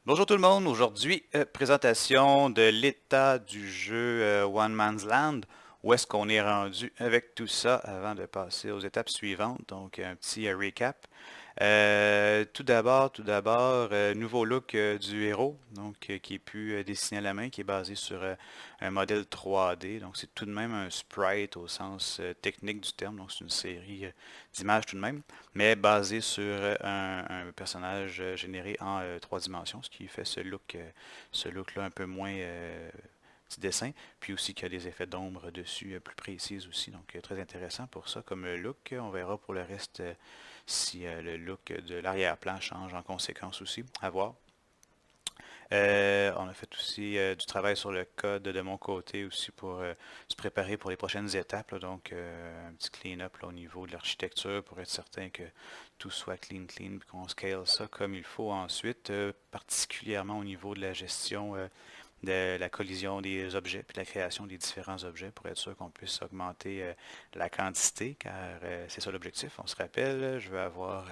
Bonjour tout le monde, aujourd'hui présentation de l'état du jeu One Man's Land, où est-ce qu'on est rendu avec tout ça avant de passer aux étapes suivantes, donc un petit recap. Tout d'abord, nouveau look du héros, donc qui est plus dessiné à la main, qui est basé sur un modèle 3D. Donc c'est tout de même un sprite au sens technique du terme, donc c'est une série d'images tout de même, mais basé sur un personnage généré en 3 dimensions, ce qui fait ce look-là un peu moins petit dessin, puis aussi qu'il y a des effets d'ombre dessus plus précises aussi, donc très intéressant pour ça comme look. On verra pour le reste si le look de l'arrière-plan change en conséquence aussi, à voir. On a fait aussi du travail sur le code de mon côté aussi pour se préparer pour les prochaines étapes, là. Donc un petit clean-up au niveau de l'architecture pour être certain que tout soit clean, puis qu'on scale ça comme il faut ensuite, particulièrement au niveau de la gestion de la collision des objets, puis de la création des différents objets pour être sûr qu'on puisse augmenter la quantité, car c'est ça l'objectif. On se rappelle, je veux avoir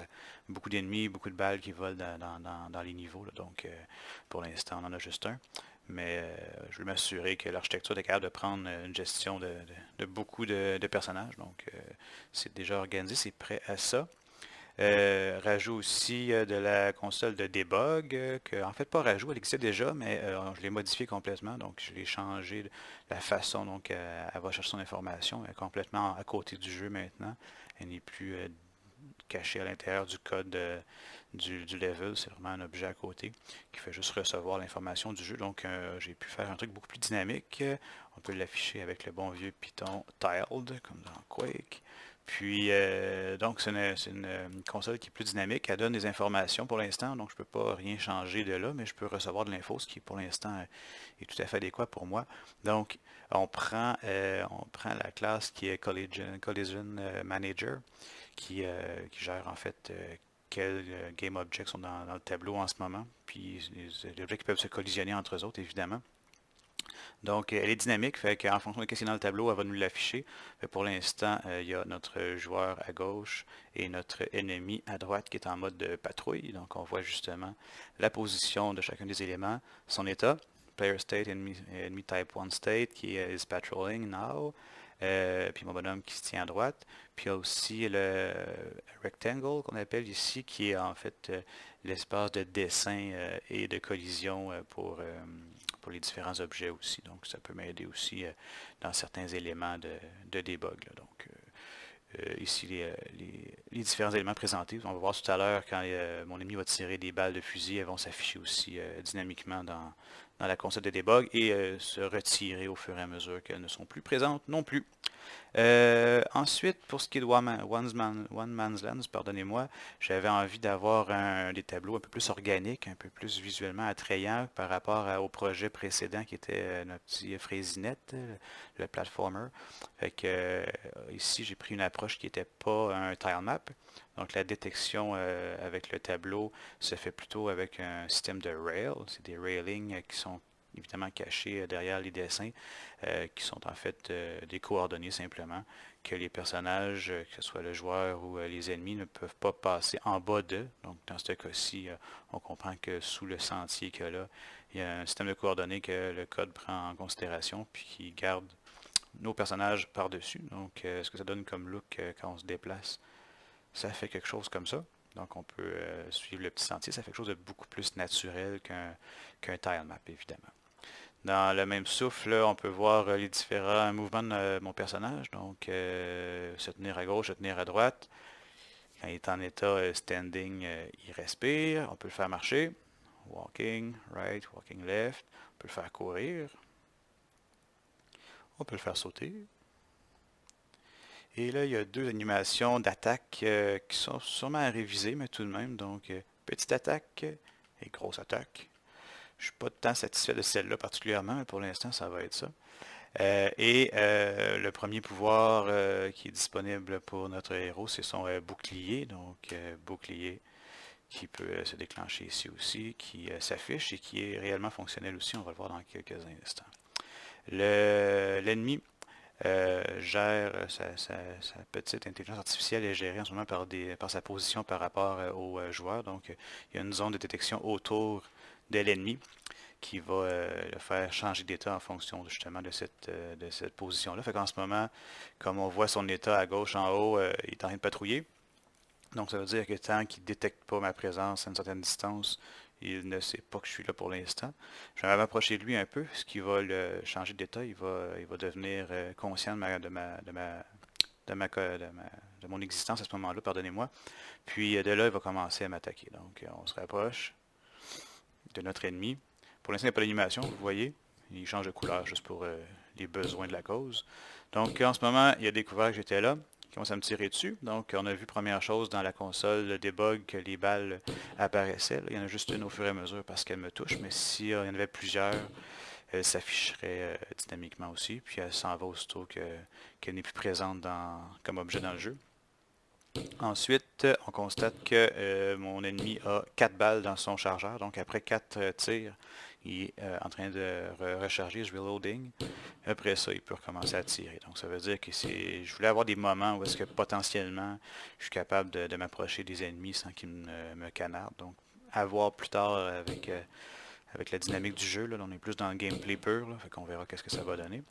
beaucoup d'ennemis, beaucoup de balles qui volent dans les niveaux, là. Donc, pour l'instant, on en a juste un. Mais je veux m'assurer que l'architecture est capable de prendre une gestion de beaucoup de personnages. Donc, c'est déjà organisé, c'est prêt à ça. Rajout aussi de la console de debug, que, en fait pas rajout, elle existait déjà, mais je l'ai modifiée complètement, donc je l'ai changé la façon donc elle va chercher son information, elle est complètement à côté du jeu maintenant, elle n'est plus cachée à l'intérieur du code du level, c'est vraiment un objet à côté qui fait juste recevoir l'information du jeu, donc j'ai pu faire un truc beaucoup plus dynamique, on peut l'afficher avec le bon vieux Python tiled, comme dans Quake. Puis, donc, c'est une console qui est plus dynamique. Elle donne des informations pour l'instant, donc je ne peux pas rien changer de là, mais je peux recevoir de l'info, ce qui pour l'instant est tout à fait adéquat pour moi. Donc, on prend la classe qui est Collision Manager, qui gère en fait quels game objects sont dans le tableau en ce moment, puis les objets qui peuvent se collisionner entre eux autres, évidemment. Donc, elle est dynamique, fait qu'en fonction de ce qui est dans le tableau, elle va nous l'afficher. Pour l'instant, il y a notre joueur à gauche et notre ennemi à droite qui est en mode de patrouille. Donc, on voit justement la position de chacun des éléments, son état, player state, enemy type 1 state, qui est is patrolling now. Puis mon bonhomme qui se tient à droite. Puis il y a aussi le rectangle qu'on appelle ici, qui est en fait l'espace de dessin et de collision pour les différents objets aussi. Donc, ça peut m'aider aussi dans certains éléments de debug, là. Donc, ici, les différents éléments présentés. On va voir tout à l'heure quand mon ennemi va tirer des balles de fusil, elles vont s'afficher aussi dynamiquement dans la console de debug et se retirer au fur et à mesure qu'elles ne sont plus présentes non plus. Ensuite, pour ce qui est de One Man's Land, pardonnez-moi, j'avais envie d'avoir des tableaux un peu plus organiques, un peu plus visuellement attrayants par rapport au projet précédent qui était notre petit Fraisinette, le platformer. Fait que, ici, j'ai pris une approche qui n'était pas un tile map. Donc, la détection avec le tableau se fait plutôt avec un système de rails. C'est des railings qui sont évidemment cachés derrière les dessins, qui sont en fait des coordonnées simplement, que les personnages, que ce soit le joueur ou les ennemis, ne peuvent pas passer en bas d'eux. Donc dans ce cas-ci, on comprend que sous le sentier qu'il y a là, il y a un système de coordonnées que le code prend en considération, puis qui garde nos personnages par-dessus. Donc ce que ça donne comme look quand on se déplace, ça fait quelque chose comme ça. Donc on peut suivre le petit sentier, ça fait quelque chose de beaucoup plus naturel qu'un tile map, évidemment. Dans le même souffle, là, on peut voir les différents mouvements de mon personnage. Donc, se tenir à gauche, se tenir à droite. Quand il est en état standing, il respire. On peut le faire marcher. Walking right, walking left. On peut le faire courir. On peut le faire sauter. Et là, il y a deux animations d'attaque qui sont sûrement à réviser, mais tout de même. Donc, petite attaque et grosse attaque. Je suis pas tant satisfait de celle-là particulièrement, mais pour l'instant, ça va être ça. Le premier pouvoir qui est disponible pour notre héros, c'est son bouclier. Donc, bouclier qui peut se déclencher ici aussi, qui s'affiche et qui est réellement fonctionnel aussi. On va le voir dans quelques instants. L'ennemi gère sa petite intelligence artificielle est gérée en ce moment par sa position par rapport au joueur. Donc, il y a une zone de détection autour de l'ennemi qui va le faire changer d'état en fonction justement de cette position-là. Fait qu'en ce moment, comme on voit son état à gauche en haut, il est en train de patrouiller. Donc ça veut dire que tant qu'il ne détecte pas ma présence à une certaine distance, il ne sait pas que je suis là pour l'instant. Je vais m'approcher de lui un peu, ce qui va le changer d'état. Il va devenir conscient de mon existence à ce moment-là, pardonnez-moi. Puis de là, il va commencer à m'attaquer. Donc on se rapproche de notre ennemi. Pour l'instant, il n'y a pas d'animation, vous voyez. Il change de couleur juste pour les besoins de la cause. Donc en ce moment, il a découvert que j'étais là. Il commence à me tirer dessus. Donc on a vu première chose dans la console, le debug, que les balles apparaissaient. Là, il y en a juste une au fur et à mesure parce qu'elle me touche. Mais s'il y en avait plusieurs, elle s'afficherait dynamiquement aussi. Puis elle s'en va aussitôt qu'elle n'est plus présente comme objet dans le jeu. Ensuite, on constate que mon ennemi a 4 balles dans son chargeur. Donc après 4 tirs, il est en train de recharger, je reloading. Après ça, il peut recommencer à tirer. Donc ça veut dire que je voulais avoir des moments où est-ce que potentiellement je suis capable de m'approcher des ennemis sans qu'ils me canardent. Donc à voir plus tard avec la dynamique du jeu. Là, on est plus dans le gameplay pur. Là, fait qu'on verra qu'est-ce que ça va donner.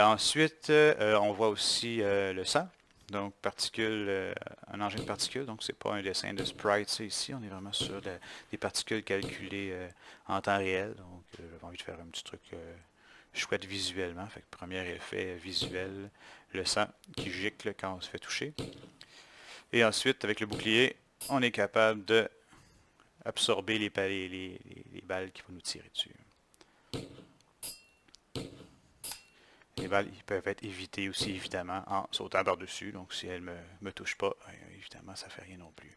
Ensuite, on voit aussi le sang. Donc, un engin de particules, donc c'est pas un dessin de sprite, ça ici, on est vraiment sur des particules calculées en temps réel. Donc, j'avais envie de faire un petit truc chouette visuellement. Fait que premier effet visuel, le sang qui gicle quand on se fait toucher. Et ensuite, avec le bouclier, on est capable de absorber les balles qui vont nous tirer dessus. Les balles ils peuvent être évitées aussi, évidemment, en sautant par-dessus. Donc, si elles ne me touchent pas, évidemment, ça ne fait rien non plus.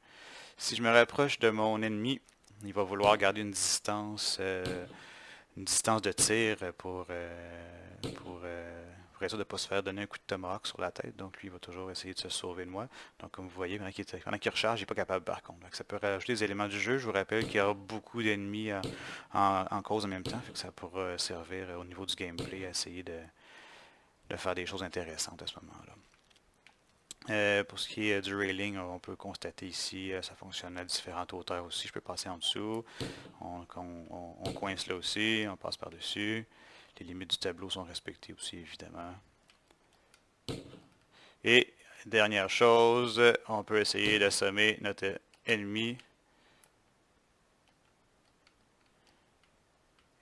Si je me rapproche de mon ennemi, il va vouloir garder une distance de tir pour être sûr de ne pas se faire donner un coup de tomahawk sur la tête. Donc, lui, il va toujours essayer de se sauver de moi. Donc, comme vous voyez, pendant qu'il recharge, il n'est pas capable par contre. Donc, ça peut rajouter des éléments du jeu. Je vous rappelle qu'il y aura beaucoup d'ennemis en cause en même temps. Fait que ça pourra servir au niveau du gameplay à essayer de faire des choses intéressantes à ce moment-là. Pour ce qui est du railing, on peut constater ici, ça fonctionne à différentes hauteurs aussi. Je peux passer en dessous, on coince là aussi, on passe par-dessus. Les limites du tableau sont respectées aussi, évidemment. Et dernière chose, on peut essayer d'assommer notre ennemi.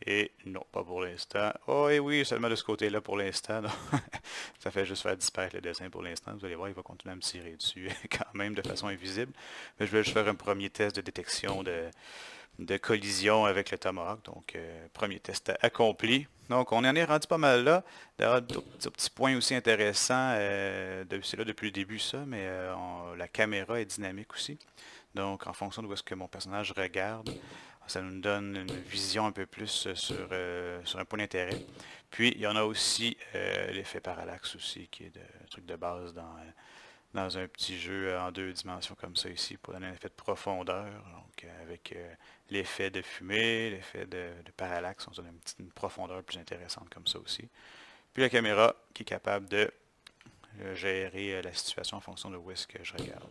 Et non, pas pour l'instant. Oh et oui, seulement de ce côté-là pour l'instant. Ça fait juste faire disparaître le dessin pour l'instant. Vous allez voir, il va continuer à me tirer dessus quand même de façon invisible. Mais je vais juste faire un premier test de détection de collision avec le Tomahawk. Donc, premier test accompli. Donc, on en est rendu pas mal là. D'ailleurs, d'autres petits points aussi intéressants. C'est là depuis le début ça, mais la caméra est dynamique aussi. Donc, en fonction de où est-ce que mon personnage regarde, ça nous donne une vision un peu plus sur un point d'intérêt. Puis, il y en a aussi l'effet parallaxe aussi, qui est un truc de base dans un petit jeu en 2 dimensions comme ça ici, pour donner un effet de profondeur. Donc, avec l'effet de fumée, l'effet de parallaxe, on donne une profondeur plus intéressante comme ça aussi. Puis la caméra qui est capable de gérer la situation en fonction de où est-ce que je regarde.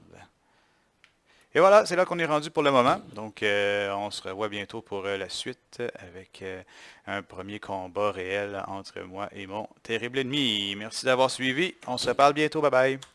Et voilà, c'est là qu'on est rendu pour le moment. Donc, on se revoit bientôt pour la suite avec un premier combat réel entre moi et mon terrible ennemi. Merci d'avoir suivi. On se reparle bientôt. Bye bye.